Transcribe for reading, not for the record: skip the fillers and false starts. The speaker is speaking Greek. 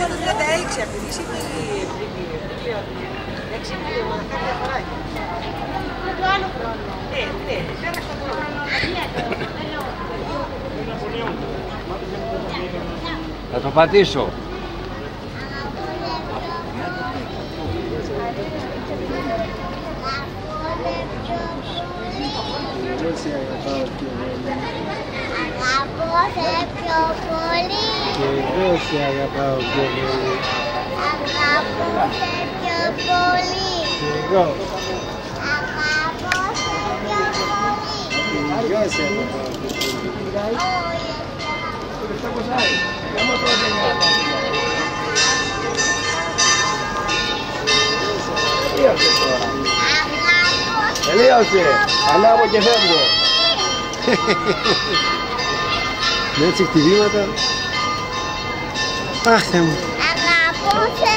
Πόσο το 36 από τη σύγχρονη βιβλία. 6 λίγο, θα κάνει διαφοράκια. Με το άλλο χρόνο. Ναι, πέρασε το χρόνο. Θα το πατήσω. Εγώ σε αγαπάω πιο πολύ. Αγαπώ σε πιο πολύ. Και εγώ σε αγαπάω πιο πολύ. Αγαπώ σε πιο πολύ. Και εγώ. Αγαπώ σε πιο πολύ. Και εγώ σε αγαπάω πιο πολύ. Τελείωσε. Ανάβω και φεύγω. Με έτσι χτυπήματα. Αχ, Θεέ μου.